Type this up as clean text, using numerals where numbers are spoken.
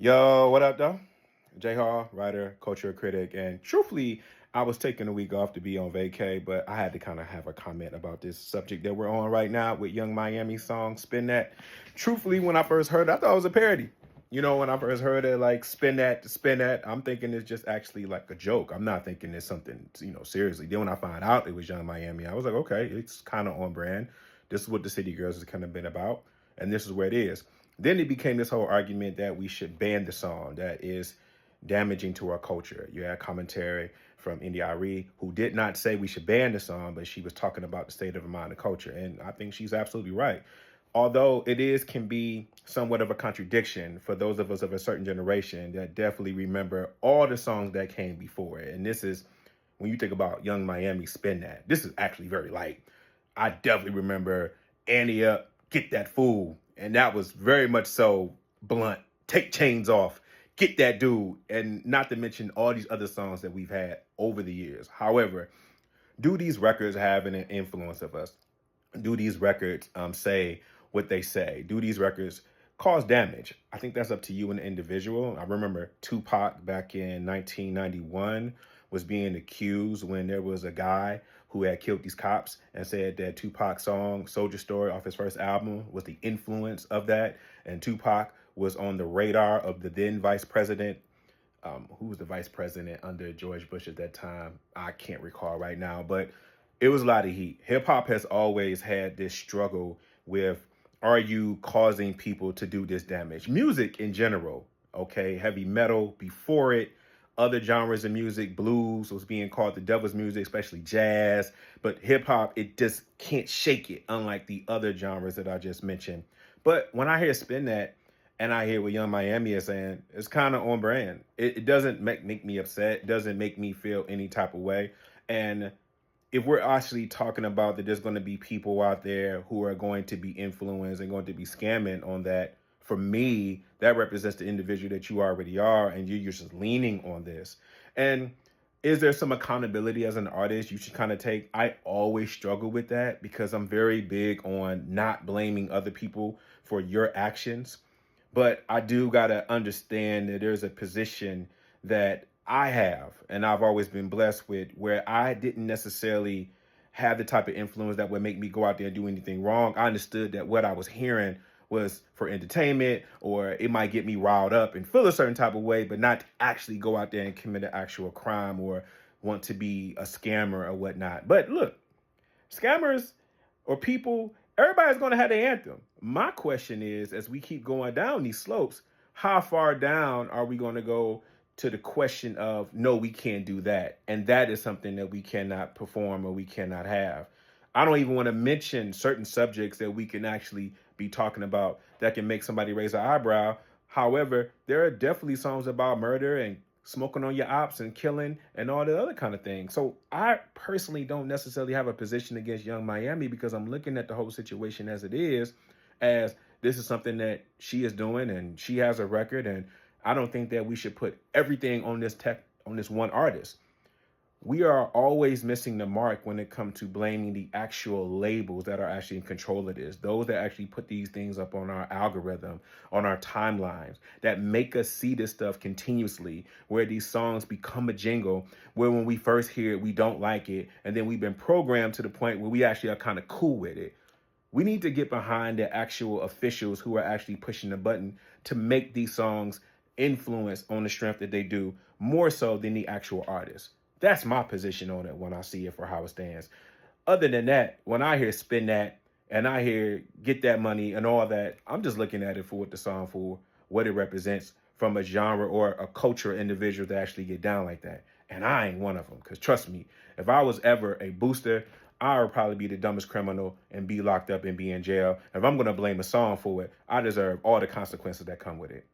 Yo, what up, though? J Hall, writer, culture critic, and truthfully, I was taking a week off to be on vacay, but I had to kind of have a comment about this subject that we're on right now with Young Miami's song "Spin That." Truthfully, when I first heard it, I thought it was a parody. When I first heard it, like spin that, I'm thinking it's just actually like a joke. I'm not thinking it's something, seriously. Then when I found out it was Young Miami, I was like, okay, it's kind of on brand. This is what the City Girls has kind of been about, and this is where it is. Then it became this whole argument that we should ban the song that is damaging to our culture. You had commentary from India Arie, who did not say we should ban the song, but she was talking about the state of mind of culture. And I think she's absolutely right. Although can be somewhat of a contradiction for those of us of a certain generation that definitely remember all the songs that came before it. And this is when you think about Young Miami Spin That. This is actually very light. I definitely remember Annie Up, Get That Fool. And that was very much so blunt. Take chains off, get that dude. And not to mention all these other songs that we've had over the years. However, do these records have an influence of us? Do these records say what they say? Do these records cause damage? I think that's up to you and the individual. I remember Tupac back in 1991 was being accused when there was a guy who had killed these cops and said that Tupac's song Soldier Story off his first album was the influence of that. And Tupac was on the radar of the then vice president. Who was the vice president under George Bush at that time? I can't recall right now, but it was a lot of heat. Hip hop has always had this struggle with, are you causing people to do this damage? Music in general, okay? Heavy metal before it, other genres of music, blues was being called the devil's music, especially jazz. But hip hop, it just can't shake it, unlike the other genres that I just mentioned. But when I hear Spin That, and I hear what Young Miami is saying, it's kind of on brand. It doesn't make me upset. It doesn't make me feel any type of way. And if we're actually talking about that there's going to be people out there who are going to be influenced and going to be scamming on that, for me, that represents the individual that you already are, and you're just leaning on this. And is there some accountability as an artist you should kind of take? I always struggle with that because I'm very big on not blaming other people for your actions. But I do got to understand that there's a position that I have and I've always been blessed with where I didn't necessarily have the type of influence that would make me go out there and do anything wrong. I understood that what I was hearing was for entertainment, or it might get me riled up and feel a certain type of way, but not actually go out there and commit an actual crime or want to be a scammer or whatnot. But look, scammers or people, everybody's going to have their anthem. My question is, as we keep going down these slopes, how far down are we going to go to the question of, no, we can't do that? And that is something that we cannot perform or we cannot have. I don't even want to mention certain subjects that we can actually be talking about that can make somebody raise an eyebrow. However, there are definitely songs about murder and smoking on your ops and killing and all the other kind of things. So I personally don't necessarily have a position against Young Miami because I'm looking at the whole situation as it is, as this is something that she is doing and she has a record. And I don't think that we should put everything on this one artist. We are always missing the mark when it comes to blaming the actual labels that are actually in control of this. Those that actually put these things up on our algorithm, on our timelines, that make us see this stuff continuously, where these songs become a jingle, where when we first hear it, we don't like it. And then we've been programmed to the point where we actually are kind of cool with it. We need to get behind the actual officials who are actually pushing the button to make these songs influence on the strength that they do, more so than the actual artists. That's my position on it when I see it for how it stands. Other than that, when I hear Spin That and I hear Get That Money and all that, I'm just looking at it for what the song for, what it represents from a genre or a culture individual to actually get down like that. And I ain't one of them, because trust me, if I was ever a booster, I would probably be the dumbest criminal and be locked up and be in jail. If I'm going to blame a song for it, I deserve all the consequences that come with it.